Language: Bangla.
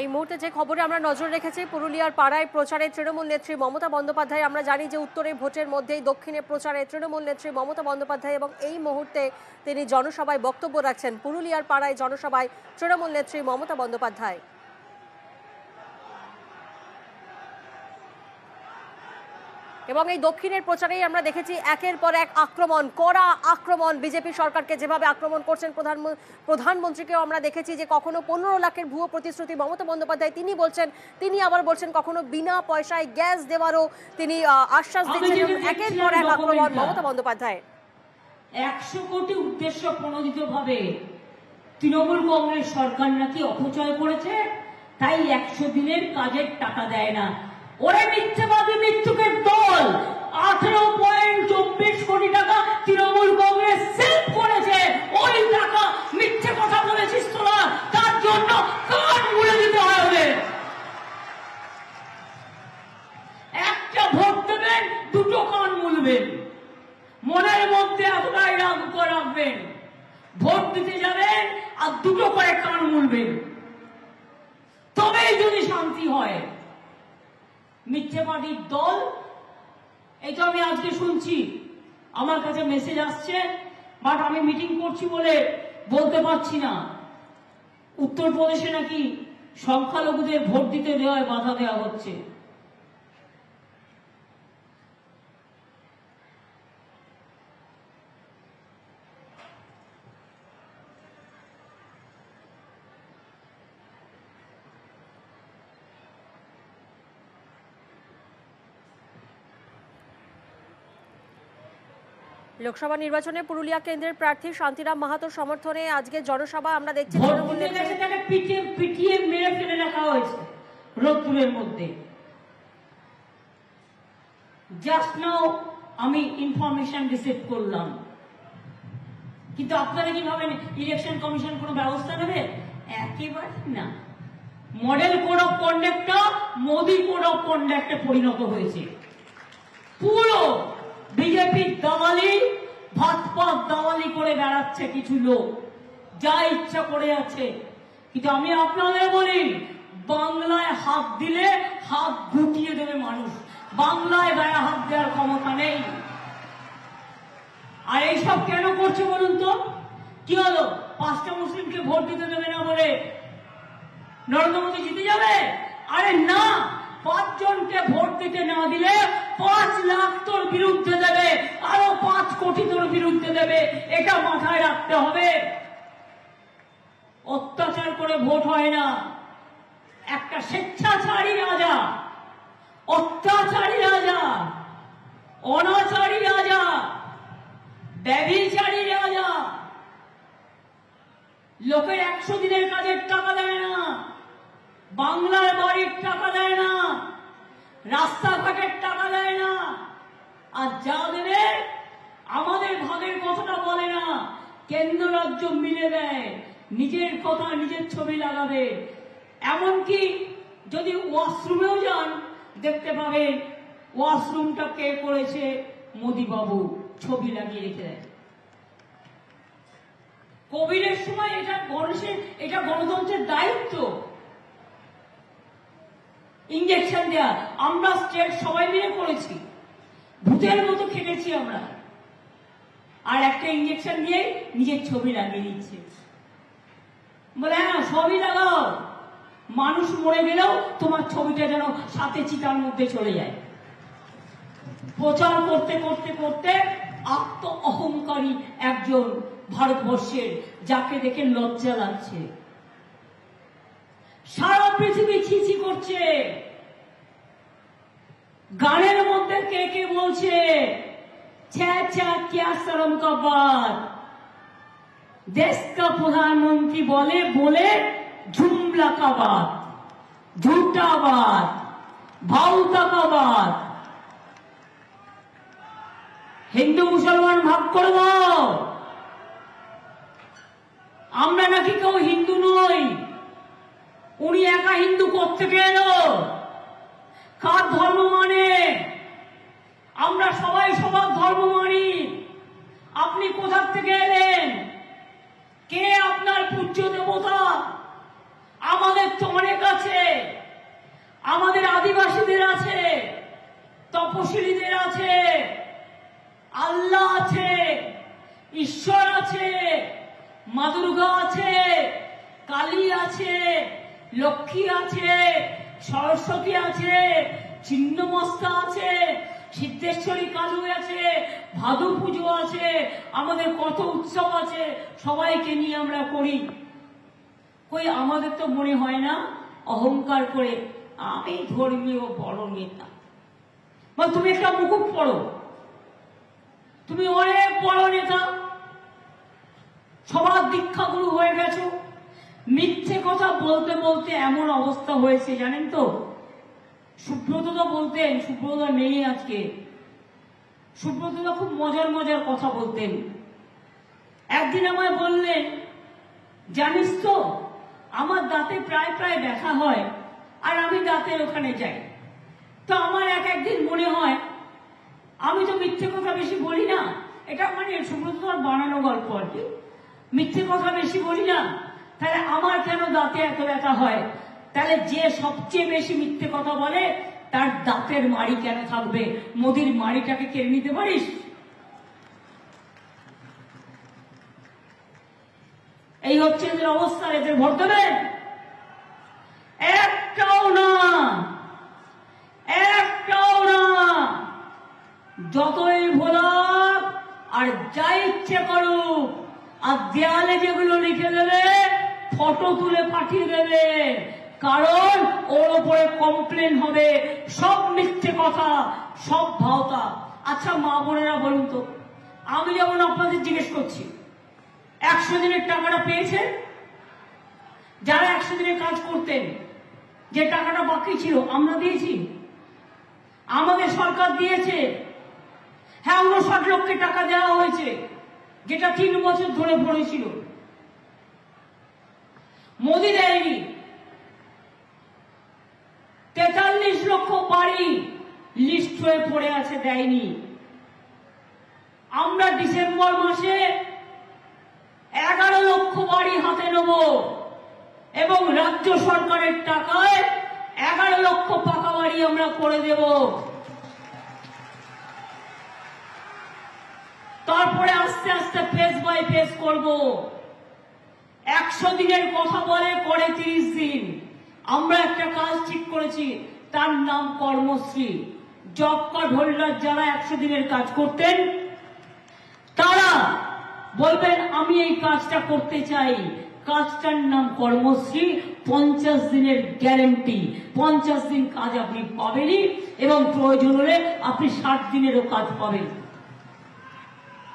এই মুহূর্তে যে খবরে আমরা নজর রেখেছি, পুরুলিয়ার পাড়ায় প্রচারে তৃণমূল নেত্রী মমতা বন্দ্যোপাধ্যায়। আমরা জানি যে উত্তরে ভোটের মধ্যেই দক্ষিণে প্রচারে তৃণমূল নেত্রী মমতা বন্দ্যোপাধ্যায়, এবং এই মুহূর্তে তিনি জনসভায় বক্তব্য রাখছেন। পুরুলিয়ার পাড়ায় জনসভায় তৃণমূল নেত্রী মমতা বন্দ্যোপাধ্যায়। এবং এই দক্ষিণের প্রচারেই আমরা দেখেছি একের পর এক আক্রমণ, কড়া আক্রমণ। বিজেপি সরকারকে যেভাবে আক্রমণ করছেন প্রধানমন্ত্রীকেও আমরা দেখেছি যে কখনো 15 লাখের ভুয়ো প্রতিশ্রুতি মমতা বন্দ্যোপাধ্যায় তিনি বলছেন, তিনি আবার বলছেন কখনো বিনা পয়সায় গ্যাস দেওয়ারও তিনি আশ্বাস দিচ্ছেন। একের পর এক আক্রমণ মমতা বন্দ্যোপাধ্যায়। 100 কোটি উদ্দেশ্য প্রণোদিতভাবে তৃণমূল কংগ্রেস সরকার নাকি অপচয় করেছে, তাই 100 দিনের কাজের টাকা দেয় না। ওরে মিথ্যেবাদী মৃত্যুকের দল, 18.24 কোটি টাকা তৃণমূল কংগ্রেস সেভ করেছে। ওই টাকা মিথ্যে কথা বলেছিস তোরা, তার জন্য কান মুড়ে দিতে হবে। একটা ভোট দেবেন, দুটো কান মুলবেন। মনের মধ্যে এতটাই রাখবেন, ভোট দিতে যাবেন আর দুটো করে কান মুলবেন, তবেই যদি শান্তি হয়। মিথ্যেবাদীর দল। এটা আমি আজকে শুনছি, আমার কাছে মেসেজ আসছে, বাট আমি মিটিং করছি বলে বলতে পারছি না। উত্তরপ্রদেশে নাকি সংখ্যালঘুদের ভোট দিতে দেওয়ায় বাধা দেওয়া হচ্ছে। লোকসভা নির্বাচনে পুরুলিয়া কেন্দ্রের প্রার্থী শান্তিরাম মাহাতোর সমর্থনে আজকে জনসভা আমরা দেখছি। পিটিয়ে মেরে ফেলে রাখা হয়েছে রোদ্দুরের মধ্যে। জাস্ট নাও আমি ইনফরমেশন রিসিভ করলাম, কিন্তু আপনারা কি ভাবেন ইলেকশন কমিশন কোনো ব্যবস্থা নেবে? একেবারে না। মডেল কোড অফ কন্ডাক্টটা মোদি কোড অফ কন্ডাক্টে পরিণত হয়েছে। পুরো বিজেপির দালালি, ভাজপার দালালি করে বেড়াচ্ছে কিছু লোক, যা ইচ্ছা করে যাচ্ছে। কিন্তু আমি আপনাদের বলি, বাংলায় হাত দিলে হাত গুটিয়ে দেবে মানুষ। বাংলায় গায়ে হাত দেওয়ার ক্ষমতা নেই। আর এইসব কেন করছে বলুন তো? কি হলো, 5টা মুসলিমকে ভোট দিতে দেবে না বলে নরেন্দ্র মোদী জিতে যাবে? আরে না, 5 জনকে ভোট দিতে না দিলে 5 লাখ তোর বিরুদ্ধে দেবে, আরো 5 কোটি তোর বিরুদ্ধে দেবে। এটা মাথায় রাখতে হবে। অত্যাচার করে ভোট হয় না। একটা স্বেচ্ছাচারী রাজা, অত্যাচারী রাজা, অনাচারী রাজা, ব্যভিচারী রাজা লোকের 100 দিনের কাজের টাকা দেয় না, বাংলার বাড়ির টাকা দেয় না, রাস্তাঘাটের টাকা দেয় না, আর যা দেবে আমাদের ভাগের কথাটা বলে না, কেন্দ্র রাজ্য মিলে দেয়। নিজের কথা নিজের ছবি লাগাবে। এমনকি যদি ওয়াশরুমেও যান দেখতে পাবেন ওয়াশরুমটা কে করেছে, মোদি বাবু ছবি লাগিয়ে রেখে দেয়। কোভিডের সময় এটা গণতন্ত্রের দায়িত্ব ইঞ্জেকশন দেওয়া। আমরা স্টেট সবাই মিলে করেছি, ভূতের মতো খেটেছি আমরা। আর একটা ইঞ্জেকশন দিয়ে নিজের ছবি লাগিয়ে দিচ্ছে, বলে হ্যাঁ সবই লাগাও, মানুষ মরে গেলেও তোমার ছবিটা যেন সাথে চিতার মধ্যে চলে যায়। প্রচার করতে করতে করতে আত্ম অহংকারী একজন ভারতবর্ষের, যাকে দেখে লজ্জা লাগছে। সারা পৃথিবী ছিছি করছে। গানের মধ্যে কে কে বলছে ছ্যা ছ্যা ক্যা শরম কা বাত। দেশ কা প্রধানমন্ত্রী বলে বলে ঝুমলা কা বাত, ঝুটা বাত, ভাউতা কা বাত। হিন্দু মুসলমান ভাগ করে দাও। আমরা নাকি কেউ হিন্দু নই। উনি একা হিন্দু কোত্থেকে এলো? কার ধর্ম মানে? আমরা সবাই সবার ধর্ম মানি। আপনি কোথা থেকে এলেন? কে আপনার পূজ্য দেবতা? আমাদের তো অনেক আছে। মা দুর্গা আছে, কালী আছে, লক্ষ্মী আছে, সরস্বতী আছে, ছিন্নমস্তা আছে, সিদ্ধেশ্বরী কালী আছে, ভাদু পুজো আছে, আমাদের কত উৎসব আছে, সবাইকে নিয়ে আমরা করি। কই আমাদের তো মনে হয় না অহংকার করে আমি ধর্মীয় বড় নেতা। বা তুমি একটা মুকুট পড়ো, তুমি অনেক বড় নেতা, সবার দীক্ষাগুরু হয়ে গেছো। মিথ্যে কথা বলতে বলতে এমন অবস্থা হয়েছে জানেন তো। সুব্রত তো বলতেন, সুব্রত নেই আজকে, সুব্রত খুব মজার মজার কথা বলতেন। একদিন আমায় বললেন, জানিস তো আমার দাঁতে প্রায় প্রায় ব্যথা হয়, আর আমি দাঁতের ওখানে যাই। তো আমার একদিন মনে হয় আমি তো মিথ্যে কথা বেশি বলি না, এটা মানে সুব্রত তোমার বানানো গল্প আর কি, মিথ্যে কথা বেশি বলি না, তাহলে আমার কেন দাঁতে এত ব্যথা হয়? তাহলে যে সবচেয়ে বেশি মিথ্যে কথা বলে তার দাঁতের মাড়ি কেন থাকবে? মোদির মাড়িটাকে কেড়ে নিতে পারিস? এই হচ্ছে এদের অবস্থা। এদের ভোট দেবেন? একটাও না, একটাও না। যতই ভোলাক আর যা ইচ্ছে করুক, আর দেয়ালে যেগুলো লিখে দেবে ফটো তুলে পাঠিয়ে দেবে, কারণ ওর উপরে কমপ্লেন হবে, সব মিথ্যে কথা, সব ভাওতা। আচ্ছা মা বোনেরা বলুন তো, আমি যেমন আপনাদের জিজ্ঞেস করছি, 100 দিনের টাকাটা পেয়েছেন? যারা 100 দিনের কাজ করতেন, যে টাকাটা বাকি ছিল আমরা দিয়েছি, আমাদের সরকার দিয়েছে। হ্যাঁ, 59 লক্ষের টাকা দেওয়া হয়েছে, যেটা 3 বছর ধরে পড়েছিল। মোদি দেয়নি। 43 লক্ষ বাড়ি লিস্ট হয়ে পড়ে আছে, দেয়নি। আমরা ডিসেম্বর মাসে 11 লক্ষ বাড়ি হাতে নেব, এবং রাজ্য সরকারের টাকায় 11 লক্ষ পাকা বাড়ি আমরা করে দেব। তারপরে আস্তে আস্তে ফেস বাই ফেস করব। 100 দিনের কথা বলে, করে 30 দিন। আমরা একটা কাজ ঠিক করেছি, তার নাম কর্মশ্রী। জব কার্ড হোল্ডার যারা 100 দিনের কাজ করতেন, তারা বলবেন আমি এই কাজটা করতে চাই, কাজটার নাম কর্মশ্রী। 50 দিনের গ্যারেন্টি, 50 দিন কাজ আপনি পাবেনই, এবং প্রয়োজন হলে আপনি 60 দিনেরও কাজ পাবেন।